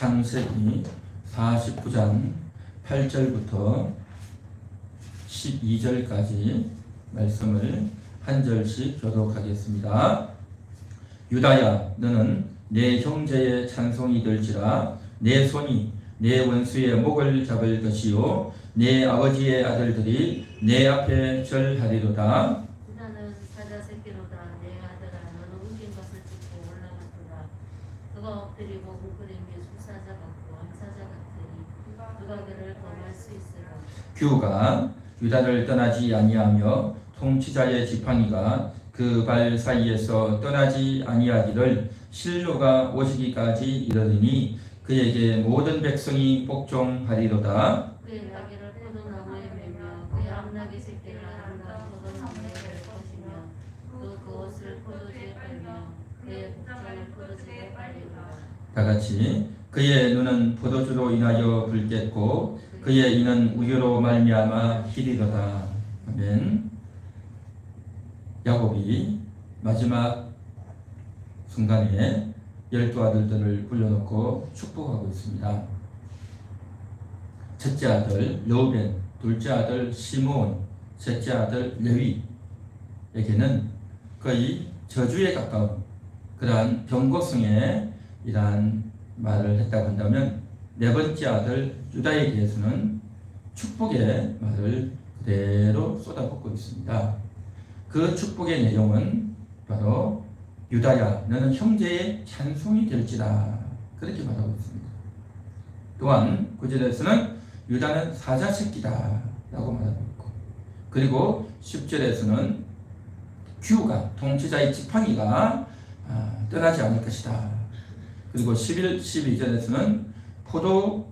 창세기 49장 8절부터 12절까지 말씀을 한 절씩 교독하겠습니다. 유다야, 너는 내 형제의 찬송이 될지라. 내 손이 내 원수의 목을 잡을 것이요 내 아버지의 아들들이 내 앞에 절하리로다. 유다는 사자 새끼로다. 내 아들아, 너는 움킨 것을 찢고 올라갔도다. 그가 엎드리고 웅크림이 수사자 같고 암사자 같으니 누가 그를 범할 수 있으라. 규가 유다를 떠나지 아니하며 통치자의 지팡이가 그 발 사이에서 떠나지 아니하기를 실로가 오시기까지 이르리니 그에게 모든 백성이 복종하리로다. 그의 나귀를 포도나무에 매며 그의 암나귀 새끼를 아름다운 포도나무에 댈 것이며 또 그 옷을 포도주에 빨며 그의 복장을 포도주에 빨리라. 다같이 그의 눈은 포도주로 인하여 붉겠고 그의 이는 우유로 말미암아 희리로다. 아멘. 야곱이 마지막 순간에 12 아들들을 불러놓고 축복하고 있습니다. 첫째 아들 르우벤, 둘째 아들 시므온, 셋째 아들 레위에게는 거의 저주에 가까운 그러한 병고성의 이러한 말을 했다고 한다면, 네 번째 아들 유다에 대해서는 축복의 말을 그대로 쏟아붓고 있습니다. 그 축복의 내용은 바로 유다야, 너는 형제의 찬송이 될지라, 그렇게 말하고 있습니다. 또한 9절에서는 유다는 사자 새끼다 라고 말하고 있고, 그리고 10절에서는 규가 통치자의 지팡이가 떠나지 않을 것이다. 그리고 11, 12절에서는 포도주로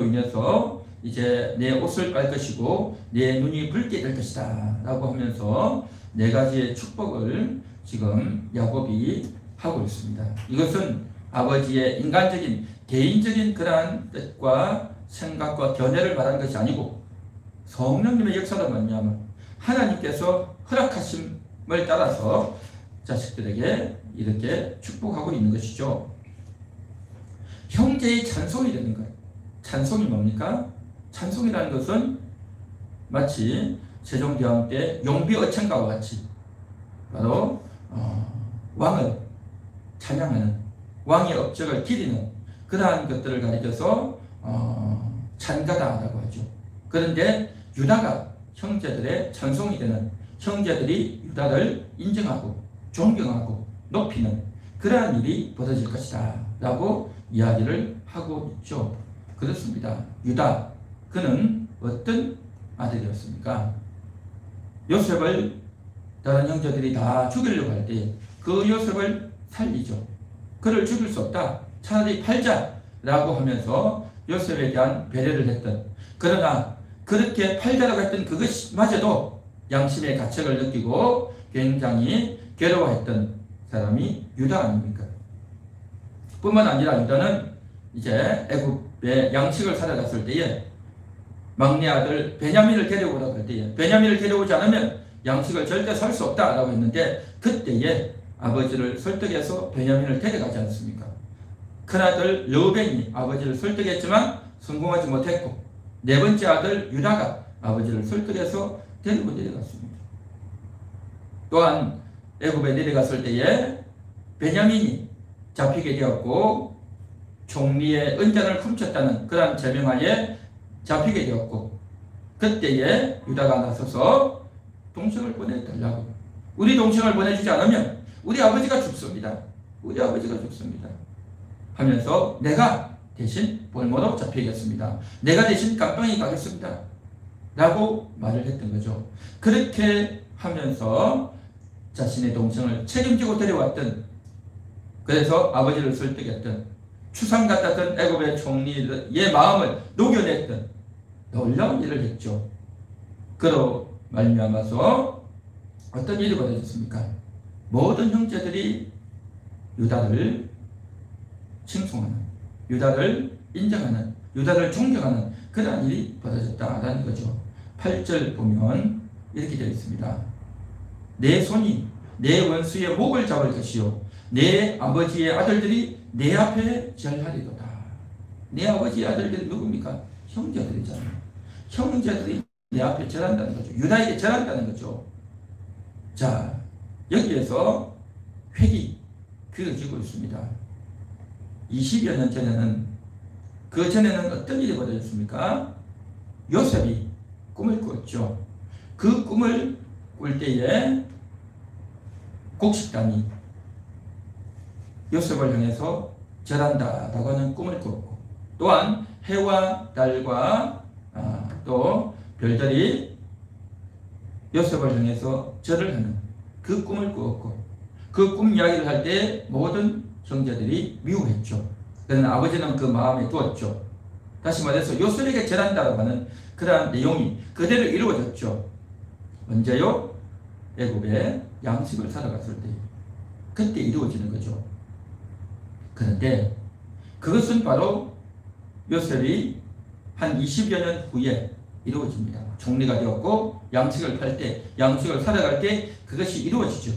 인해서 이제 내 옷을 빨 것이고 내 눈이 붉게 될 것이다 라고 하면서 네 가지의 축복을 지금 야곱이 하고 있습니다. 이것은 아버지의 인간적인 개인적인 그러한 뜻과 생각과 견해를 말하는 것이 아니고 성령님의 역사로 말미암아 하나님께서 허락하심을 따라서 자식들에게 이렇게 축복하고 있는 것이죠. 형제의 찬송이 되는 거예요. 찬송이 뭡니까? 찬송이라는 것은 마치 세종대왕 때 용비어천가와 같이 바로 왕을 찬양하는, 왕의 업적을 기리는 그러한 것들을 가리켜서 찬가다라고 하죠. 그런데 유다가 형제들의 찬송이 되는, 형제들이 유다를 인정하고 존경하고 높이는 그러한 일이 벌어질 것이다 라고 이야기를 하고 있죠. 그렇습니다. 유다, 그는 어떤 아들이었습니까? 요셉을 다른 형제들이 다 죽이려고 할 때 그 요셉을 살리죠. 그를 죽일 수 없다, 차라리 팔자라고 하면서 요셉에 대한 배려를 했던, 그러나 그렇게 팔자라고 했던 그것마저도 양심의 가책을 느끼고 굉장히 괴로워했던 사람이 유다 아닙니까? 뿐만 아니라 유다는 이제 애굽에 양식을 사러 갔을 때에 막내 아들 베냐민을 데려오라고 할 때에 베냐민을 데려오지 않으면 양식을 절대 살 수 없다라고 했는데, 그때에 아버지를 설득해서 베냐민을 데려가지 않습니까? 큰아들 르우벤이 아버지를 설득했지만 성공하지 못했고, 네 번째 아들 유다가 아버지를 설득해서 데리고 내려갔습니다. 또한 애굽에 내려갔을 때에 베냐민이 잡히게 되었고 총리의 은장을 훔쳤다는 그러한 제명하에 잡히게 되었고, 그때에 유다가 나서서 동생을 보내달라고, 우리 동생을 보내주지 않으면 우리 아버지가 죽습니다, 우리 아버지가 죽습니다 하면서 내가 대신 볼모로 잡히겠습니다, 내가 대신 감방에 가겠습니다 라고 말을 했던 거죠. 그렇게 하면서 자신의 동생을 책임지고 데려왔던, 그래서 아버지를 설득했던, 추상 같았던 애굽의 총리의 마음을 녹여냈던 놀라운 일을 했죠. 그로 말미암아서 어떤 일이 벌어졌습니까? 모든 형제들이 유다를 칭송하는, 유다를 인정하는, 유다를 존경하는 그러한 일이 벌어졌다라는 거죠. 8절 보면 이렇게 되어 있습니다. 내 손이 내 원수의 목을 잡을 것이요 내 아버지의 아들들이 내 앞에 절하리로다. 내 아버지의 아들들이 누굽니까? 형제들이잖아요. 형제들이 내 앞에 절한다는 거죠. 유다에게 절한다는 거죠. 자, 여기에서 획이 그어지고 있습니다. 20여 년 전에는, 그 전에는 어떤 일이 벌어졌습니까? 요셉이 꿈을 꾸었죠. 그 꿈을 꿀 때에 곡식단이 요셉을 향해서 절한다라고 하는 꿈을 꾸었고, 또한 해와 달과 또 별들이 요셉을 향해서 절을 하는 그 꿈을 꾸었고, 그 꿈 이야기를 할 때 모든 형제들이 미워했죠. 그러나 아버지는 그 마음에 두었죠. 다시 말해서 요셉에게 절한다고 하는 그러한 내용이 그대로 이루어졌죠. 언제요? 애굽에 양식을 사러 갔을 때, 그때 이루어지는 거죠. 그런데 그것은 바로 요셉이 한 20여 년 후에 이루어집니다. 총리가 되었고 양식을 팔 때, 양식을 사러 갈 때 그것이 이루어지죠.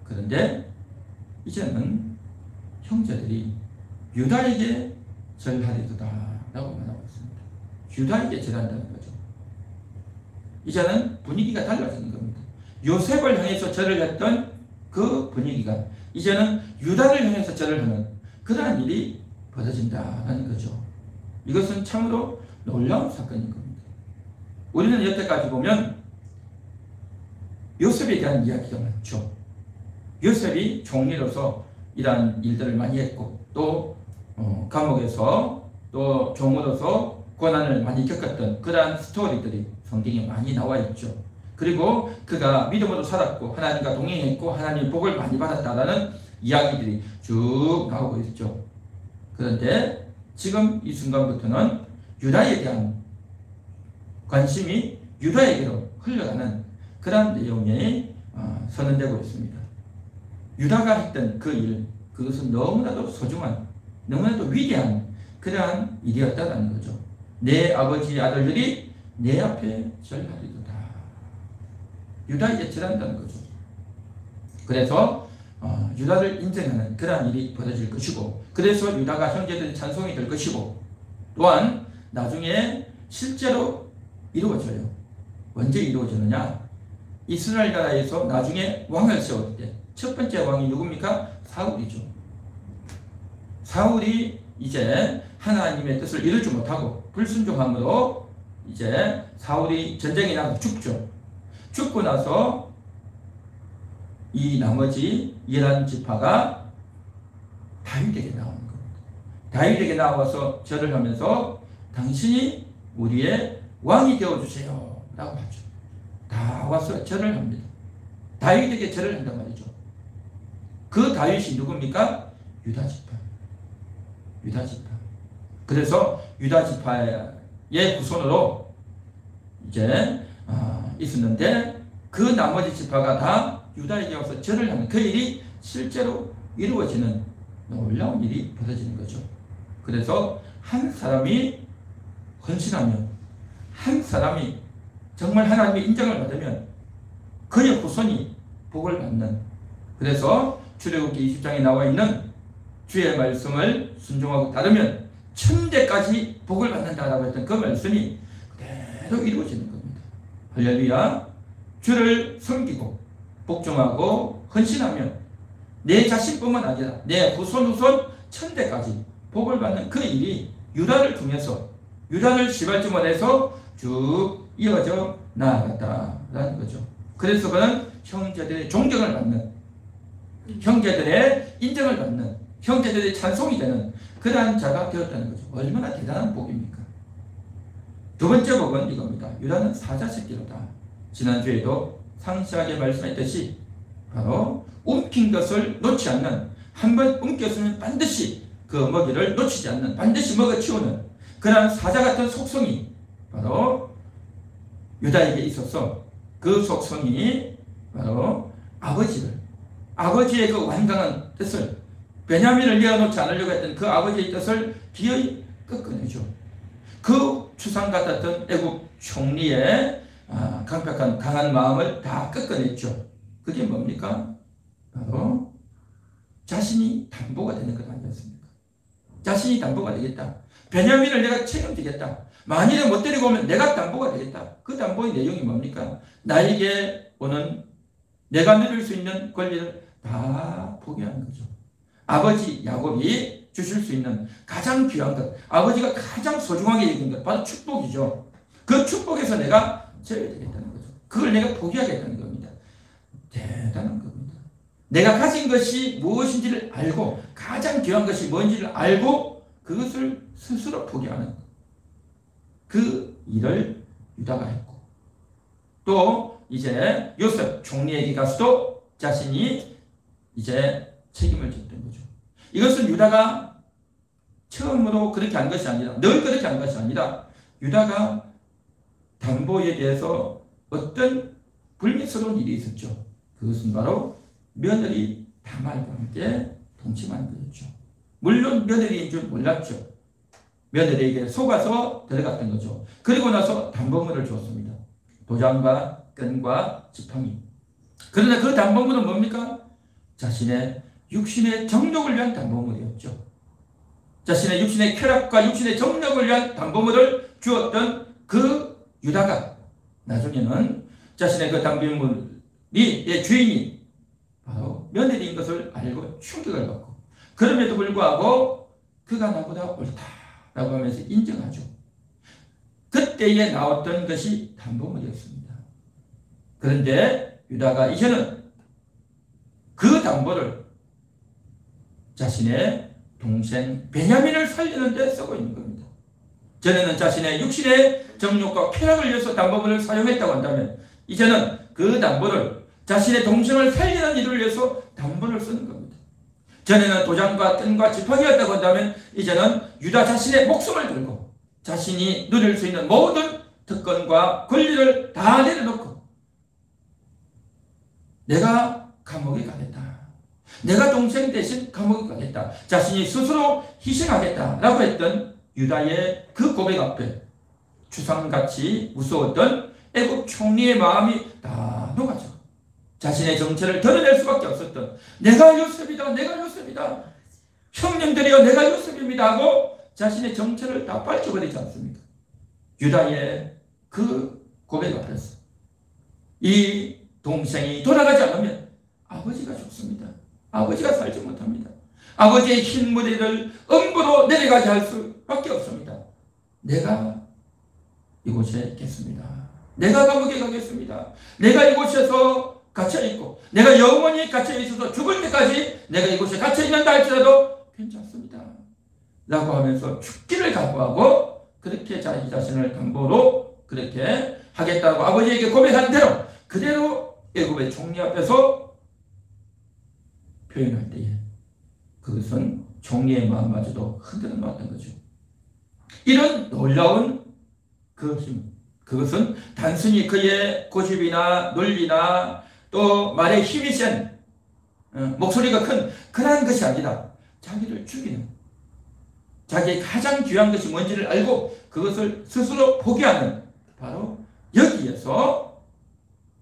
그런데 이제는 형제들이 유다에게 절하리로다 라고 말하고 있습니다. 유다에게 절한다는 거죠. 이제는 분위기가 달라지는 겁니다. 요셉을 향해서 절을 했던 그 분위기가 이제는 유다를 향해서 절을 하는 그러한 일이 벌어진다는 거죠. 이것은 참으로 놀라운 사건인 겁니다. 우리는 여태까지 보면 요셉에 대한 이야기가 많죠. 요셉이 총리로서 이러한 일들을 많이 했고, 또 감옥에서 또 종으로서 고난을 많이 겪었던 그러한 스토리들이 성경에 많이 나와 있죠. 그리고 그가 믿음으로 살았고 하나님과 동행했고 하나님의 복을 많이 받았다라는 이야기들이 쭉 나오고 있죠. 그런데 지금 이 순간부터는 유다에 대한 관심이 유다에게로 흘러가는 그런 내용이 선언되고 있습니다. 유다가 했던 그 일, 그것은 너무나도 소중한, 너무나도 위대한 그러한 일이었다는 거죠. 내 아버지의 아들들이 내 앞에 절하리로다. 유다에게 절한다는 거죠. 그래서 유다를 인정하는 그러한 일이 벌어질 것이고, 그래서 유다가 형제들의 찬송이 될 것이고, 또한 나중에 실제로 이루어져요. 언제 이루어지느냐? 이스라엘 나라에서 나중에 왕을 세울 때 첫 번째 왕이 누굽니까? 사울이죠. 사울이 이제 하나님의 뜻을 이루지 못하고 불순종함으로 이제 사울이 전쟁에 나가서 죽죠. 죽고 나서 이 나머지 11지파가 다윗에게 나오는 겁니다. 다윗에게 나와서 절을 하면서 당신이 우리의 왕이 되어주세요 라고 하죠. 다 와서 절을 합니다. 다윗에게 절을 한단 말이죠. 그 다윗이 누굽니까? 유다지파. 유다지파. 그래서 유다지파의 후손으로 이제 있었는데, 그 나머지 지파가 다 유다에게 와서 절을 하는 그 일이 실제로 이루어지는 놀라운 일이 벌어지는 거죠. 그래서 한 사람이 헌신하면, 한 사람이 정말 하나님의 인정을 받으면 그의 후손이 복을 받는, 그래서 출애굽기 20장에 나와 있는 주의 말씀을 순종하고 따르면 천대까지 복을 받는다라고 했던 그 말씀이 그대로 이루어지는 겁니다. 할렐루야. 주를 섬기고 복종하고 헌신하면 내 자신뿐만 아니라 내 후손 천대까지 복을 받는 그 일이 유다를 통해서, 유다를 시발점원해서 쭉 이어져 나아갔다라는 거죠. 그래서 그는 형제들의 존경을 받는, 형제들의 인정을 받는, 형제들의 찬송이 되는 그러한 자가 되었다는 거죠. 얼마나 대단한 복입니까? 두 번째 복은 이겁니다. 유다는 사자 새끼로다. 지난주에도 상세하게 말씀했듯이 바로 움킨 것을 놓지 않는, 한번 움켰으면 반드시 그 먹이를 놓치지 않는, 반드시 먹어치우는 그러한 사자 같은 속성이 바로 유다에게 있어서, 그 속성이 바로 아버지의 그 완강한 뜻을, 베냐민을 내어놓지 않으려고 했던 그 아버지의 뜻을 기어이 꺾어내죠. 그 추상 같았던 애굽 총리의 강팍한 강한 마음을 다 꺾어냈죠. 그게 뭡니까? 바로 자신이 담보가 되는 것 아니었습니까? 자신이 담보가 되겠다. 베냐민을 내가 책임지겠다. 만일에 못 데리고 오면 내가 담보가 되겠다. 그 담보의 내용이 뭡니까? 나에게 오는 내가 누릴 수 있는 권리를 다 포기하는 거죠. 아버지 야곱이 주실 수 있는 가장 귀한 것, 아버지가 가장 소중하게 여긴 것, 바로 축복이죠. 그 축복에서 내가 제외되겠다는 거죠. 그걸 내가 포기하겠다는 겁니다. 대단한 겁니다. 내가 가진 것이 무엇인지를 알고, 가장 귀한 것이 뭔지를 알고 그것을 스스로 포기하는 것. 그 일을 유다가 했고, 또 이제 요셉 총리에게 가서도 자신이 이제 책임을 졌던 거죠. 이것은 유다가 처음으로 그렇게 한 것이 아니라, 늘 그렇게 한 것이 아니라, 유다가 담보에 대해서 어떤 불미스러운 일이 있었죠. 그것은 바로 며느리 다말과 함께 동침한 거였죠. 물론 며느리인 줄 몰랐죠. 며느리에게 속아서 들어갔던 거죠. 그리고 나서 담보물을 줬습니다. 도장과 끈과 지팡이. 그러나 그 담보물은 뭡니까? 자신의 육신의 정욕을 위한 담보물이었죠. 자신의 육신의 쾌락과 육신의 정욕을 위한 담보물을 주었던 그 유다가 나중에는 자신의 그 담보물의 주인이 바로 며느리인 것을 알고 충격을 받고, 그럼에도 불구하고 그가 나보다 옳다라고 하면서 인정하죠. 그때에 나왔던 것이 담보물이었습니다. 그런데 유다가 이제는 그 담보를 자신의 동생 베냐민을 살리는 데 쓰고 있는 겁니다. 전에는 자신의 육신의 정욕과 쾌락을 위해서 담보물을 사용했다고 한다면, 이제는 그 담보를 자신의 동생을 살리는 일을 위해서 담보를 쓰는 겁니다. 전에는 도장과 끈과 지팡이였다고 한다면, 이제는 유다 자신의 목숨을 걸고 자신이 누릴 수 있는 모든 특권과 권리를 다 내려놓고 내가 감옥에 가겠다. 내가 동생 대신 감옥에 가겠다. 자신이 스스로 희생하겠다라고 했던 유다의 그 고백 앞에 추상같이 무서웠던 애굽 총리의 마음이 다 녹아져 자신의 정체를 드러낼 수밖에 없었던, 내가 요셉이다, 내가 요셉이다, 형님들이여 내가 요셉입니다 하고 자신의 정체를 다 밝혀버리지 않습니까? 유다의 그 고백 앞에서 이 동생이 돌아가지 않으면 아버지가 죽습니다. 아버지가 살지 못합니다. 아버지의 흰 무리를 엄부로 내려가게 할 수밖에 없습니다. 내가 이곳에 있겠습니다. 내가 감옥에 가겠습니다. 내가 이곳에서 갇혀있고 내가 영원히 갇혀있어서 죽을 때까지 내가 이곳에 갇혀있는다 할지라도 괜찮습니다 라고 하면서 죽기를 각오하고 그렇게 자기 자신을 담보로 그렇게 하겠다고 아버지에게 고백한 대로 그대로 애굽의 총리 앞에서 표현할 때에 그것은 총리의 마음마저도 흔들어 놓았던 거죠. 이런 놀라운 그 힘, 그것은 단순히 그의 고집이나 논리나 또 말에 힘이 센 목소리가 큰 그러한 것이 아니라 자기를 죽이는, 자기의 가장 귀한 것이 뭔지를 알고 그것을 스스로 포기하는, 바로 여기에서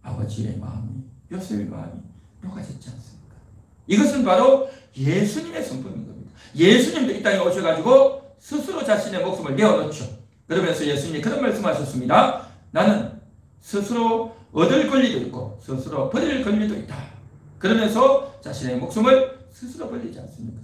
아버지의 마음이, 요셉의 마음이 녹아졌지 않습니까? 이것은 바로 예수님의 성품인 겁니다. 예수님도 이 땅에 오셔가지고 스스로 자신의 목숨을 내어놓죠. 그러면서 예수님이 그런 말씀하셨습니다. 나는 스스로 얻을 권리도 있고 스스로 버릴 권리도 있다. 그러면서 자신의 목숨을 스스로 버리지 않습니까?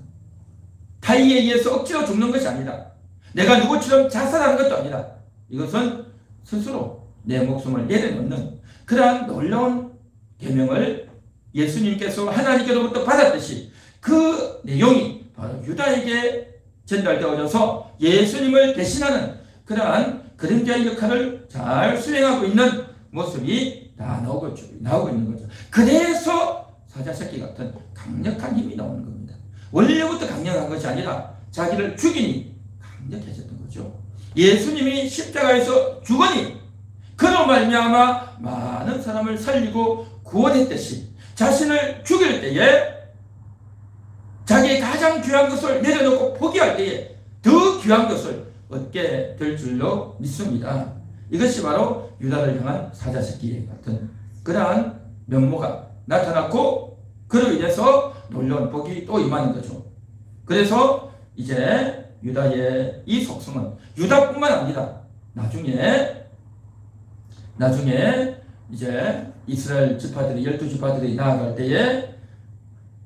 타인에 의해서 억지로 죽는 것이 아니라, 내가 누구처럼 자살하는 것도 아니라, 이것은 스스로 내 목숨을 내려놓는 그러한 놀라운 계명을 예수님께서 하나님께로부터 받았듯이 그 내용이 바로 유다에게 전달되어져서 예수님을 대신하는 그러한 그림자의 역할을 잘 수행하고 있는 모습이 다 나오고 있는 거죠. 그래서 사자새끼 같은 강력한 힘이 나오는 겁니다. 원래부터 강력한 것이 아니라 자기를 죽이니 강력해졌던 거죠. 예수님이 십자가에서 죽으니 그로 말미암아 많은 사람을 살리고 구원했듯이 자신을 죽일 때에 자기의 가장 귀한 것을 내려놓고 포기할 때에 더 귀한 것을 얻게 될 줄로 믿습니다. 이것이 바로 유다를 향한 사자새끼 같은 그러한 면모가 나타났고, 그로 인해서 놀라운 복이 또 임하는 거죠. 그래서 이제 유다의 이 속성은 유다뿐만 아니라 나중에 이제 이스라엘 지파들이 12지파들이 나아갈 때에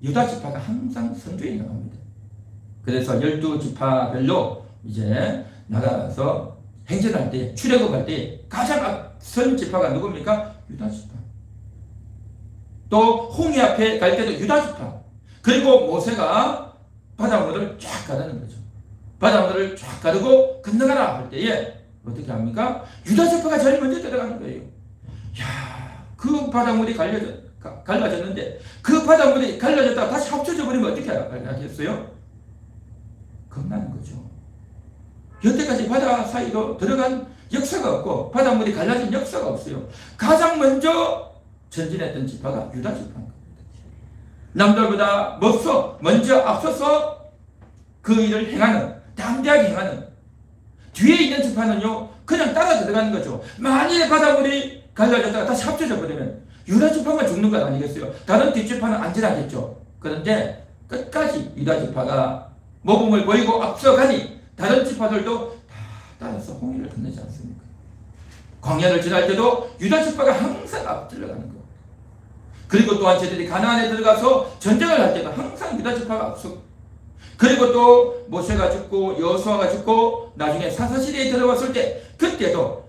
유다 지파가 항상 선두에 나갑니다. 그래서 12지파별로 이제 나가서 행진할 때, 출애굽할 때 가장 앞선 지파가 누굽니까? 유다 지파. 또 홍해 앞에 갈 때도 유다 지파. 그리고 모세가 바닷물을 쫙 가르는 거죠. 바닷물을 쫙 가르고 건너가라 할 때에 어떻게 합니까? 유다 지파가 제일 먼저 들어가는 거예요. 야, 그 바닷물이 갈라졌는데 그 바닷물이 갈라졌다가 다시 합쳐져 버리면 어떻게 하겠어요? 겁나는 거죠. 여태까지 바다 사이로 들어간 역사가 없고 바닷물이 갈라진 역사가 없어요. 가장 먼저 전진했던 지파가 유다 지파인 겁니다. 남들보다 먼저 앞서서 그 일을 행하는, 담대하게 행하는, 뒤에 있는 지파는요 그냥 따라 들어가는 거죠. 만일에 바닷물이 갈라졌다가 다시 합쳐져 버리면 유다 지파만 죽는 건 아니겠어요? 다른 뒷지파는 안전하겠죠. 그런데 끝까지 유다 지파가 모범을 보이고 앞서가니 다른 지파들도 다 따라서 홍해를 건너지 않습니까? 광야를 지날 때도 유다 지파가 항상 앞들어가는 거. 그리고 또한 저들이 가나안에 들어가서 전쟁을 할 때도 항상 유다 지파가 앞서고, 그리고 또 모세가 죽고 여호수아가 죽고 나중에 사사시대에 들어왔을 때 그때도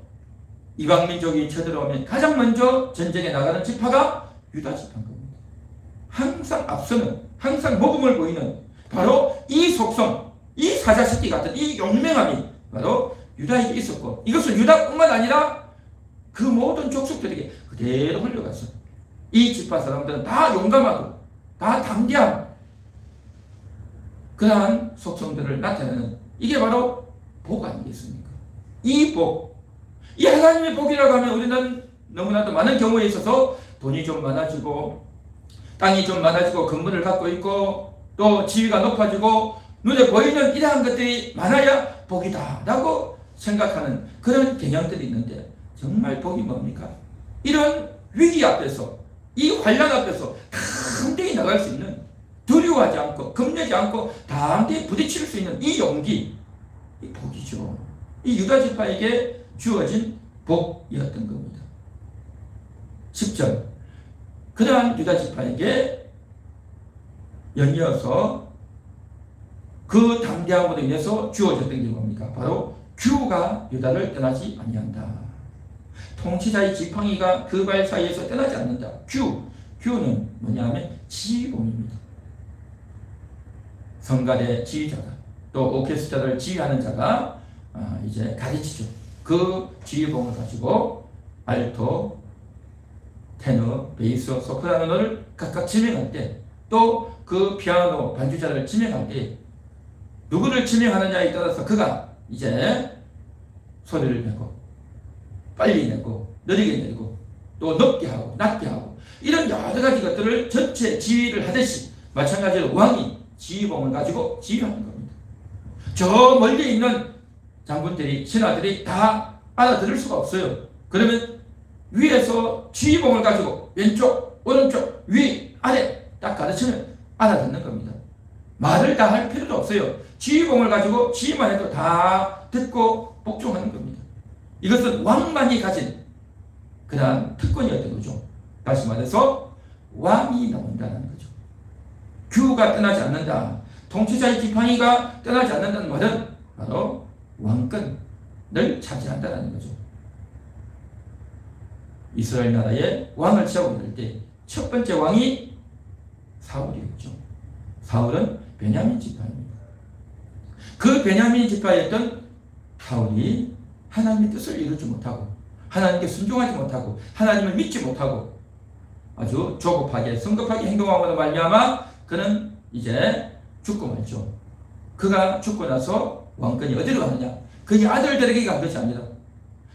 이방민족이 쳐들어오면 가장 먼저 전쟁에 나가는 지파가 유다 지파인 겁니다. 항상 앞서는, 항상 모범을 보이는 바로 이 속성, 이 사자새끼 같은 이 용맹함이 바로 유다에게 있었고, 이것은 유다뿐만 아니라 그 모든 족속들에게 그대로 흘러갔어. 이 지파 사람들은 다 용감하고 다 담대한 그러한 속성들을 나타내는, 이게 바로 복 아니겠습니까? 이 복, 이 하나님의 복이라고 하면 우리는 너무나도 많은 경우에 있어서 돈이 좀 많아지고 땅이 좀 많아지고 건물을 갖고 있고 또 지위가 높아지고 눈에 보이는 이러한 것들이 많아야 복이다 라고 생각하는 그런 경향들이 있는데, 정말 복이 뭡니까? 이런 위기 앞에서, 이 환난 앞에서 담대히 나갈 수 있는, 두려워하지 않고 겁내지 않고 담대히 부딪힐 수 있는 이 용기, 이 복이죠. 이 유다 지파에게 주어진 복이었던 겁니다. 10절, 그러한 유다 지파에게 연이어서 그 담대함으로 인해서 주어졌던 게 뭡니까? 바로 규가 유다를 떠나지 아니한다. 통치자의 지팡이가 그 발 사이에서 떠나지 않는다. 규는 뭐냐면 지휘봉입니다. 성가대 지휘자가, 또 오케스트라를 지휘하는 자가 이제 가르치죠. 그 지휘봉을 가지고 알토, 테너, 베이스, 소프라노를 각각 지명할 때, 또 그 피아노 반주자를 지명할 때 누구를 지명하느냐에 따라서 그가 이제 소리를 내고 빨리 내고 느리게 내고 또 높게 하고 낮게 하고 이런 여러 가지 것들을 전체 지휘를 하듯이 마찬가지로 왕이 지휘봉을 가지고 지휘하는 겁니다. 저 멀리 있는 장군들이, 신하들이 다 알아들을 수가 없어요. 그러면 위에서 지휘봉을 가지고 왼쪽, 오른쪽, 위, 아래 딱 가르치면 알아듣는 겁니다. 말을 다 할 필요도 없어요. 지휘봉을 가지고 지휘만 해도 다 듣고 복종하는 겁니다. 이것은 왕만이 가진 그러한 특권이었던 거죠. 다시 말해서 왕이 나온다는 거죠. 규가 떠나지 않는다. 통치자의 지팡이가 떠나지 않는다는 말은 바로 왕권을 차지한다는 거죠. 이스라엘 나라의 왕을 세우고 있을 때 첫 번째 왕이 사울이었죠. 사울은 베냐민 지파입니다. 그 베냐민 지파였던 사울이 하나님의 뜻을 이루지 못하고 하나님께 순종하지 못하고 하나님을 믿지 못하고 아주 조급하게 성급하게 행동함으로 말미암아 그는 이제 죽고 말죠. 그가 죽고 나서 왕권이 어디로 가느냐? 그의 아들들에게 간 것이 아니라,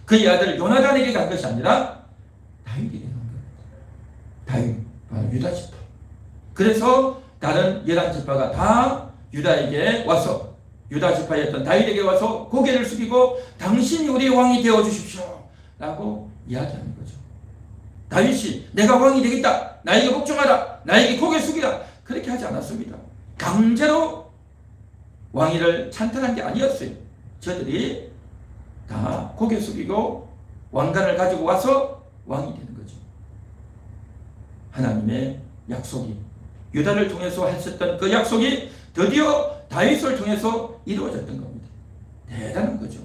그의 아들 요나단에게 간 것이 아니라 다윗에게 간 겁니다. 다윗, 바로 유다 지파. 그래서 다른 11지파가 다 유다에게 와서, 유다 지파였던 다윗에게 와서 고개를 숙이고 당신이 우리의 왕이 되어주십시오 라고 이야기하는 거죠. 다윗이 내가 왕이 되겠다, 나에게 복종하라, 나에게 고개 숙이라 그렇게 하지 않았습니다. 강제로 왕위를 찬탈한 게 아니었어요. 저들이 다 고개 숙이고 왕관을 가지고 와서 왕이 되는 거죠. 하나님의 약속이 유다를 통해서 하셨던 그 약속이 드디어 다윗을 통해서 이루어졌던 겁니다. 대단한 거죠.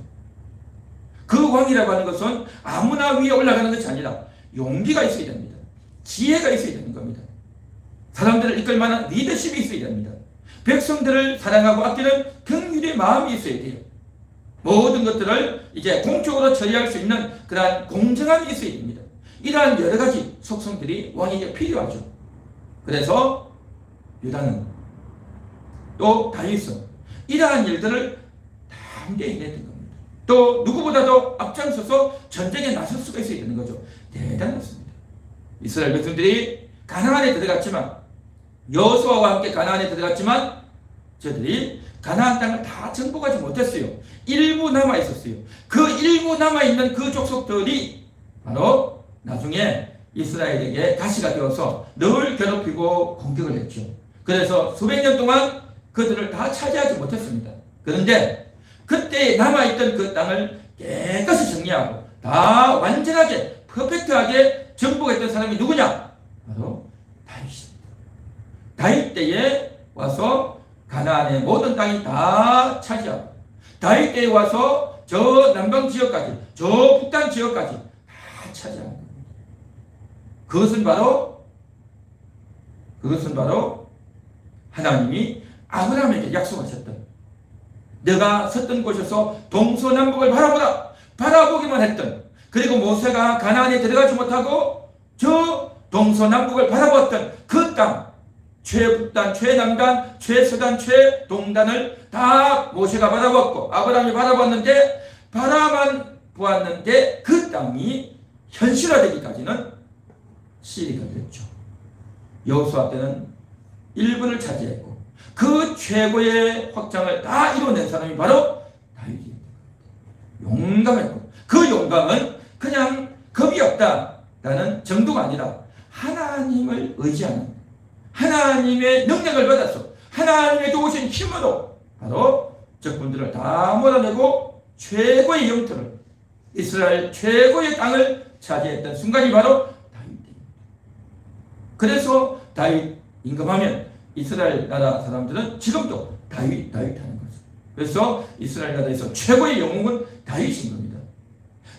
그 왕이라고 하는 것은 아무나 위에 올라가는 것이 아니라 용기가 있어야 됩니다. 지혜가 있어야 되는 겁니다. 사람들을 이끌 만한 리더십이 있어야 됩니다. 백성들을 사랑하고 아끼는 긍휼의 마음이 있어야 돼요. 모든 것들을 이제 공적으로 처리할 수 있는 그러한 공정함이 있어야 됩니다. 이러한 여러 가지 속성들이 왕에게 필요하죠. 그래서 유다는 또 다윗은 이러한 일들을 다 함께 해냈던 겁니다. 또 누구보다도 앞장서서 전쟁에 나설 수가 있어야 되는 거죠. 대단했습니다. 이스라엘 백성들이 가나안에 들어갔지만 여호수아와 함께 가나안에 들어갔지만 저들이 가나안 땅을 다 정복하지 못했어요. 일부 남아 있었어요. 그 일부 남아 있는 그 족속들이 바로 나중에 이스라엘에게 가시가 되어서 늘 괴롭히고 공격을 했죠. 그래서 수백 년 동안 그들을 다 차지하지 못했습니다. 그런데 그때 남아있던 그 땅을 깨끗이 정리하고 다 완전하게 퍼펙트하게 정복했던 사람이 누구냐? 바로 다윗입니다. 다윗 때에 와서 가나안의 모든 땅이 다 차지하고 다윗 때에 와서 저 남방 지역까지 저 북단 지역까지 다 차지하는 겁니다. 그것은 바로 하나님이 아브라함에게 약속하셨던 내가 섰던 곳에서 동서남북을 바라보라 바라보기만 했던 그리고 모세가 가나안에 들어가지 못하고 저 동서남북을 바라봤던 그 땅 최북단, 최남단, 최서단, 최동단을 다 모세가 바라봤고 아브라함이 바라봤는데 바라만 보았는데 그 땅이 현실화되기까지는 시일이 걸렸죠. 여호수아 때는 1분을 차지했고 그 최고의 확장을 다 이뤄낸 사람이 바로 다윗이었던 겁니다. 용감했고 그 용감은 그냥 겁이 없다라는 정도가 아니라 하나님을 의지하는 하나님의 능력을 받아서 하나님의 도우신 힘으로 바로 적군들을 다 몰아내고 최고의 영토를 이스라엘 최고의 땅을 차지했던 순간이 바로 다윗입니다. 그래서 다윗 임금하면 이스라엘 나라 사람들은 지금도 다윗 하는 거죠. 그래서 이스라엘 나라에서 최고의 영웅은 다윗인 겁니다.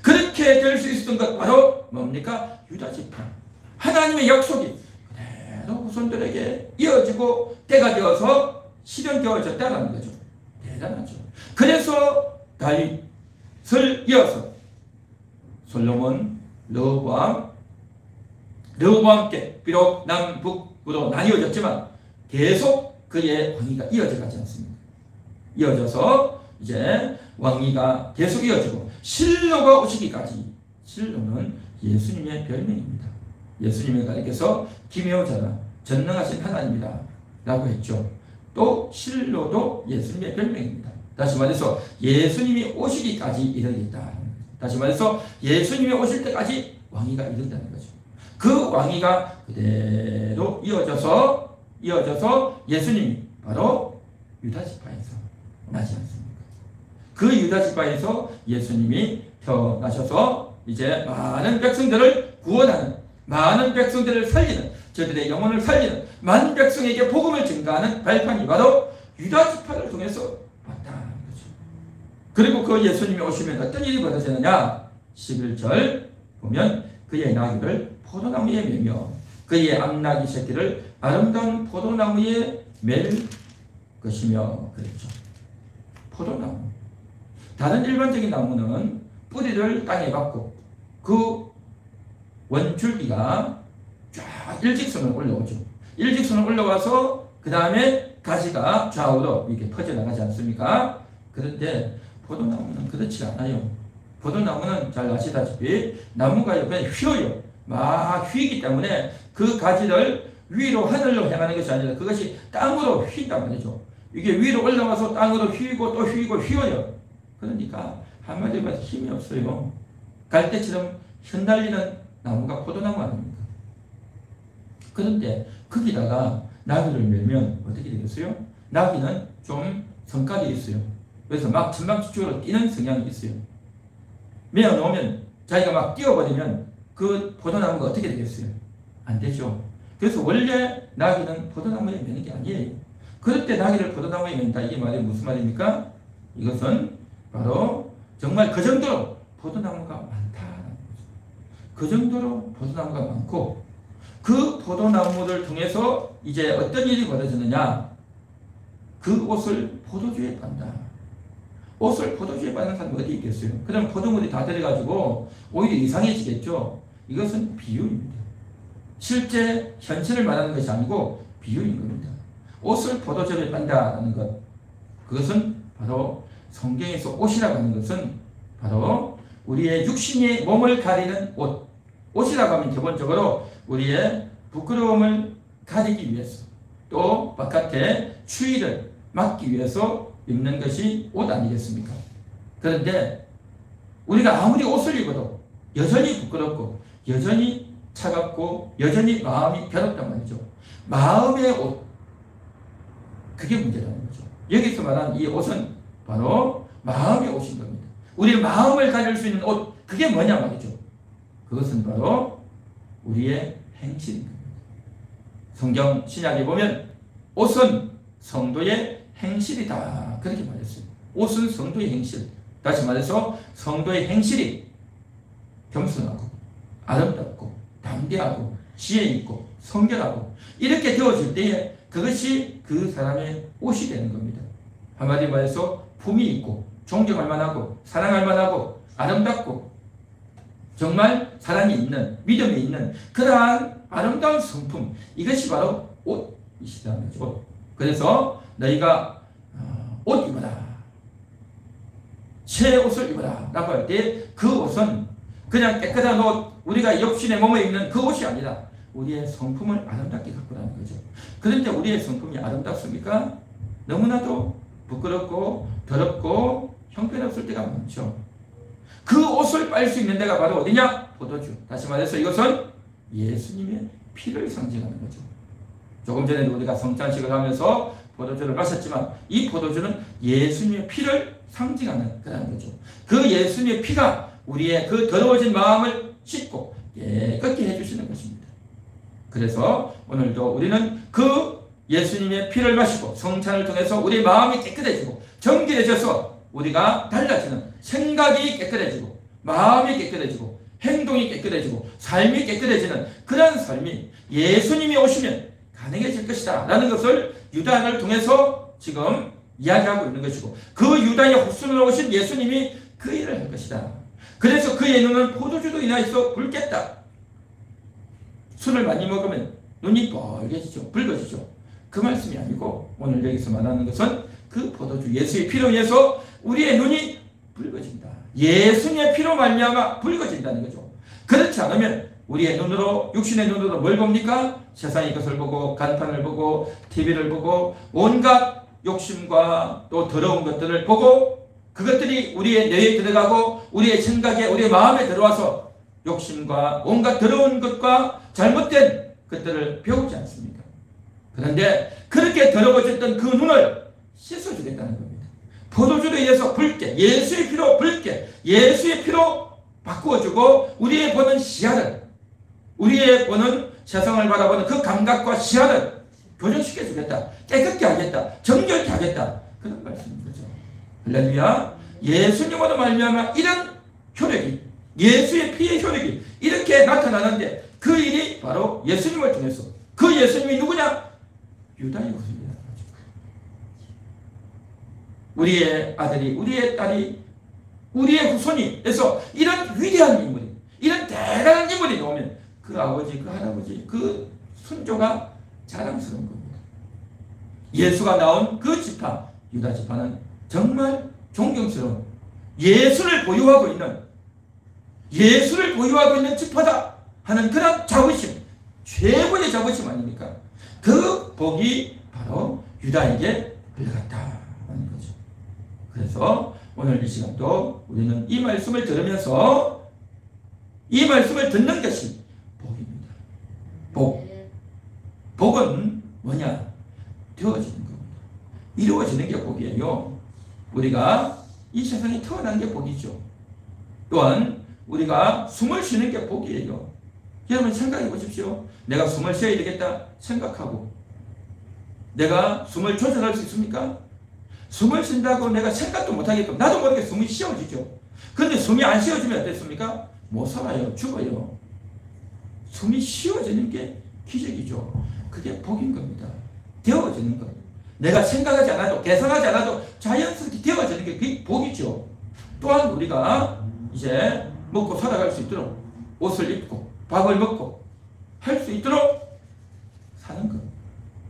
그렇게 될 수 있었던 것 바로 뭡니까? 유다 지파. 하나님의 약속이 그대로 후손들에게 이어지고 때가 되어서 실현되어졌다는 거죠. 대단하죠. 그래서 다윗을 이어서 솔로몬, 르호보암께 비록 남북으로 나뉘어졌지만 계속 그의 왕위가 이어져 가지 않습니다. 이어져서 이제 왕위가 계속 이어지고 실로가 오시기까지 실로는 예수님의 별명입니다. 예수님의 가리켜서 기묘자라 전능하신 하나님이다 라고 했죠. 또 실로도 예수님의 별명입니다. 다시 말해서 예수님이 오시기까지 이르겠다. 다시 말해서 예수님이 오실 때까지 왕위가 이른다는 거죠. 그 왕위가 그대로 이어져서 예수님이 바로 유다지파에서 나지 않습니까? 그 유다지파에서 예수님이 태어나셔서 이제 많은 백성들을 구원하는 많은 백성들을 살리는 저들의 영혼을 살리는 많은 백성에게 복음을 증가하는 발판이 바로 유다지파를 통해서 왔다는 거죠. 그리고 그 예수님이 오시면 어떤 일이 벌어지느냐? 11절 보면 그의 나귀를 포도나무에 매며 그의 암나귀 새끼를 아름다운 포도나무에 맬 것이며 그랬죠. 포도나무. 다른 일반적인 나무는 뿌리를 땅에 박고 그 원줄기가 쫙 일직선으로 올라오죠. 일직선으로 올라와서 그 다음에 가지가 좌우로 이렇게 퍼져나가지 않습니까? 그런데 포도나무는 그렇지 않아요. 포도나무는 잘 아시다시피 나무가 그냥 휘어요. 막 휘기 때문에 그 가지를 위로 하늘로 향하는 것이 아니라 그것이 땅으로 휘인단 말이죠. 이게 위로 올라와서 땅으로 휘고 또 휘고 휘어요. 그러니까 한마디로 말해서 힘이 없어요. 갈대처럼 흩날리는 나무가 포도나무 아닙니까? 그런데 거기다가 나귀를 밀면 어떻게 되겠어요? 나귀는 좀 성깔이 있어요. 그래서 막 천방지축으로 뛰는 성향이 있어요. 메어 놓으면 자기가 막 뛰어버리면 그 포도나무가 어떻게 되겠어요? 안 되죠. 그래서 원래 나귀는 포도나무에 매는 게 아니에요. 그럴 때 나귀를 포도나무에 맨다. 이게 말이 무슨 말입니까? 이것은 바로 정말 그 정도로 포도나무가 많다는 거죠. 그 정도로 포도나무가 많고 그 포도나무를 통해서 이제 어떤 일이 벌어지느냐? 그 옷을 포도주에 빤다. 옷을 포도주에 빠는 사람이 어디 있겠어요? 그럼 포도물이 다 들어가지고 오히려 이상해지겠죠. 이것은 비유입니다. 실제 현실을 말하는 것이 아니고 비유인 겁니다. 옷을 포도주에 빤다라는 것, 그것은 바로 성경에서 옷이라고 하는 것은 바로 우리의 육신의 몸을 가리는 옷. 옷이라고 하면 기본적으로 우리의 부끄러움을 가리기 위해서 또 바깥에 추위를 막기 위해서 입는 것이 옷 아니겠습니까? 그런데 우리가 아무리 옷을 입어도 여전히 부끄럽고 여전히 차갑고 여전히 마음이 괴롭단 말이죠. 마음의 옷, 그게 문제라는 거죠. 여기서 말한 이 옷은 바로 마음의 옷인 겁니다. 우리 마음을 가릴 수 있는 옷, 그게 뭐냐 말이죠. 그것은 바로 우리의 행실인 겁니다. 성경 신약에 보면 옷은 성도의 행실이다, 그렇게 말했어요. 옷은 성도의 행실. 다시 말해서 성도의 행실이 겸손하고 아름답고 담대하고 지혜 있고 성결하고 이렇게 되어질 때에 그것이 그 사람의 옷이 되는 겁니다. 한마디로 말해서 품이 있고 존경할 만하고 사랑할 만하고 아름답고 정말 사랑이 있는 믿음이 있는 그러한 아름다운 성품, 이것이 바로 옷이라는 거죠. 그래서 너희가 옷 입어라, 새 옷을 입어라 라고 할 때 그 옷은 그냥 깨끗한 옷, 우리가 육신의 몸에 입는 그 옷이 아니라 우리의 성품을 아름답게 갖고라는 거죠. 그런데 우리의 성품이 아름답습니까? 너무나도 부끄럽고 더럽고 형편없을 때가 많죠. 그 옷을 빨 수 있는 데가 바로 어디냐? 포도주. 다시 말해서 이것은 예수님의 피를 상징하는 거죠. 조금 전에도 우리가 성찬식을 하면서 포도주를 마셨지만 이 포도주는 예수님의 피를 상징하는 그런 거죠. 그 예수님의 피가 우리의 그 더러워진 마음을 씻고 깨끗게 해주시는 것입니다. 그래서 오늘도 우리는 그 예수님의 피를 마시고 성찬을 통해서 우리 마음이 깨끗해지고 정결해져서 우리가 달라지는 생각이 깨끗해지고 마음이 깨끗해지고 행동이 깨끗해지고 삶이 깨끗해지는 그런 삶이 예수님이 오시면 가능해질 것이다 라는 것을 유다를 통해서 지금 이야기하고 있는 것이고 그 유다의 후손으로 오신 예수님이 그 일을 할 것이다. 그래서 그의 눈은 포도주로 인하여서 붉겠다. 술을 많이 먹으면 눈이 빨개지죠. 붉어지죠. 그 말씀이 아니고 오늘 여기서 말하는 것은 그 포도주 예수의 피로 인해서 우리의 눈이 붉어진다. 예수님의 피로 말미암아 붉어진다는 거죠. 그렇지 않으면 우리의 눈으로 육신의 눈으로 뭘 봅니까? 세상의 것을 보고 간판을 보고 TV를 보고 온갖 욕심과 또 더러운 것들을 보고 그것들이 우리의 뇌에 들어가고 우리의 생각에 우리의 마음에 들어와서 욕심과 온갖 더러운 것과 잘못된 것들을 배우지 않습니까? 그런데 그렇게 더러워졌던 그 눈을 씻어주겠다는 겁니다. 포도주로 인해서 붉게 예수의 피로 붉게 예수의 피로 바꾸어주고 우리의 보는 시야를 우리의 보는 세상을 바라보는 그 감각과 시야를 교정시켜주겠다. 깨끗게 하겠다. 정결케 하겠다. 그런 말씀인 거죠. 할렐루야. 예수님으로 말미암아 이런 효력이 예수의 피의 효력이 이렇게 나타나는데 그 일이 바로 예수님을 통해서 그 예수님이 누구냐? 유다의 후손이라는 거죠. 우리의 아들이 우리의 딸이 우리의 후손이 해서 이런 위대한 인물이 이런 대단한 인물이 나오면 그 아버지 그 할아버지 그 순조가 자랑스러운 겁니다. 예수가 나온 그 지파 유다 지파는 정말 존경스러운 예수를 보유하고 있는 지파다 하는 그런 자부심, 최고의 자부심 아닙니까? 그 복이 바로 유다에게 흘러갔다는 거죠. 그래서 오늘 이 시간도 우리는 이 말씀을 들으면서 이 말씀을 듣는 것이 복입니다. 복. 복은 뭐냐? 되어지는 겁니다. 이루어지는 게 복이에요. 우리가 이 세상에 태어난 게 복이죠. 또한 우리가 숨을 쉬는 게 복이에요. 여러분 생각해 보십시오. 내가 숨을 쉬어야 되겠다 생각하고 내가 숨을 조절할 수 있습니까? 숨을 쉰다고 내가 생각도 못하겠고 나도 모르게 숨이 쉬어지죠. 그런데 숨이 안 쉬어지면 어땠습니까? 못 살아요. 죽어요. 숨이 쉬어지는 게 기적이죠. 그게 복인 겁니다. 되어지는 것. 내가 생각하지 않아도 계산하지 않아도 자연스럽게 되어지는 게 그게 복이죠. 또한 우리가 이제 먹고 살아갈 수 있도록 옷을 입고 밥을 먹고 할 수 있도록 사는 것.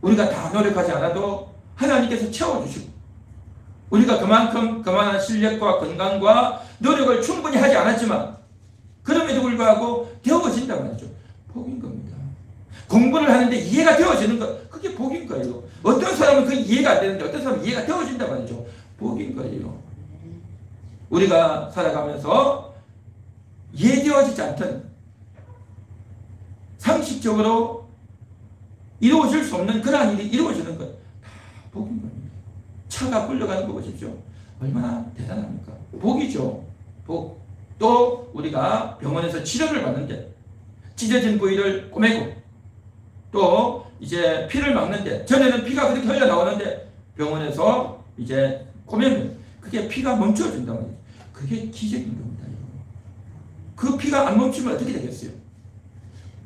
우리가 다 노력하지 않아도 하나님께서 채워주시고 우리가 그만한 실력과 건강과 노력을 충분히 하지 않았지만 그럼에도 불구하고 되어진단 말이죠. 복인 겁니다. 공부를 하는데 이해가 되어지는 것, 그게 복인 거예요. 어떤 사람은 그 이해가 안 되는데 어떤 사람은 이해가 되어진단 말이죠. 복인 거예요. 우리가 살아가면서 이해되어지지 않던 상식적으로 이루어질 수 없는 그러한 일이 이루어지는 것, 다 복인 겁니다. 차가 굴러가는 거 보십시오. 얼마나 대단합니까? 복이죠. 복. 또 우리가 병원에서 치료를 받는데 찢어진 부위를 꼬매고 또 이제 피를 막는데 전에는 피가 그렇게 흘러나오는데 병원에서 이제 꼬매면 그게 피가 멈춰진단 말이에요. 그게 기적인 겁니다. 그 피가 안 멈추면 어떻게 되겠어요?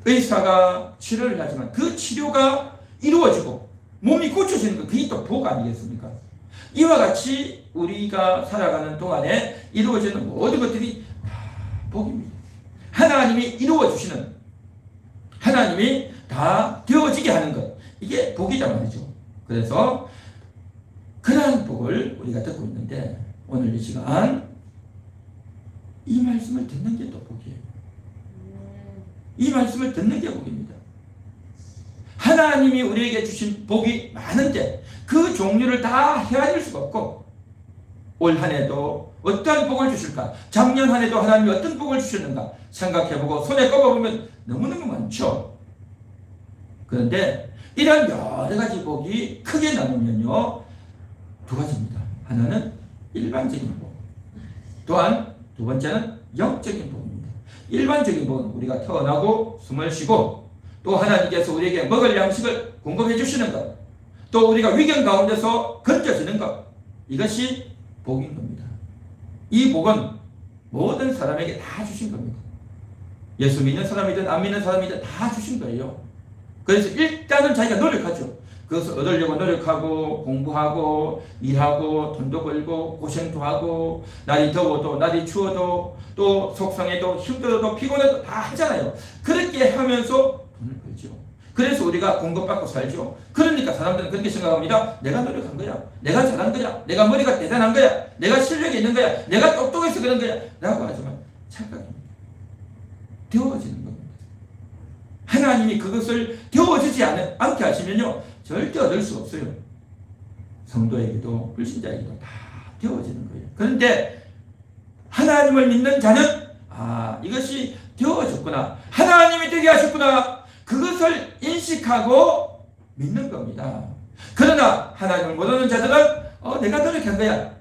의사가 치료를 하지만 그 치료가 이루어지고 몸이 고쳐지는 것, 그게 또 복 아니겠습니까? 이와 같이 우리가 살아가는 동안에 이루어지는 모든 것들이 다 복입니다. 하나님이 이루어주시는, 하나님이 다 되어지게 하는 것, 이게 복이다 말이죠. 그래서 그러한 복을 우리가 듣고 있는데 오늘 이 시간 이 말씀을 듣는 게 또 복이에요. 이 말씀을 듣는 게 복입니다. 하나님이 우리에게 주신 복이 많은데 그 종류를 다 헤아릴 수가 없고 올 한 해도 어떤 복을 주실까? 작년 한 해도 하나님이 어떤 복을 주셨는가? 생각해보고 손에 꼽아보면 너무너무 많죠. 그런데 이런 여러 가지 복이 크게 나누면요 두 가지입니다. 하나는 일반적인 복, 또한 두 번째는 영적인 복입니다. 일반적인 복은 우리가 태어나고 숨을 쉬고 또 하나님께서 우리에게 먹을 양식을 공급해 주시는 것, 또 우리가 위경 가운데서 건져지는 것, 이것이 복인 겁니다. 이 복은 모든 사람에게 다 주신 겁니다. 예수 믿는 사람이든 안 믿는 사람이든 다 주신 거예요. 그래서 일단은 자기가 노력하죠. 그것을 얻으려고 노력하고 공부하고 일하고 돈도 벌고 고생도 하고 날이 더워도 날이 추워도 또 속상해도 힘들어도 피곤해도 다 하잖아요. 그렇게 하면서 돈을 벌죠. 그래서 우리가 공급받고 살죠. 그러니까 사람들은 그렇게 생각합니다. 내가 노력한 거야. 내가 잘한 거야. 내가 머리가 대단한 거야. 내가 실력이 있는 거야. 내가 똑똑해서 그런 거야. 라고 하지만 착각입니다. 되어지는 겁니다. 하나님이 그것을 되어지지 않게 하시면요 절대 얻을 수 없어요. 성도에게도 불신자에게도 다 되어지는 거예요. 그런데 하나님을 믿는 자는 이것이 되어졌구나, 하나님이 되게 하셨구나, 그것을 인식하고 믿는 겁니다. 그러나 하나님을 모르는 자들은 내가 노력한 거야,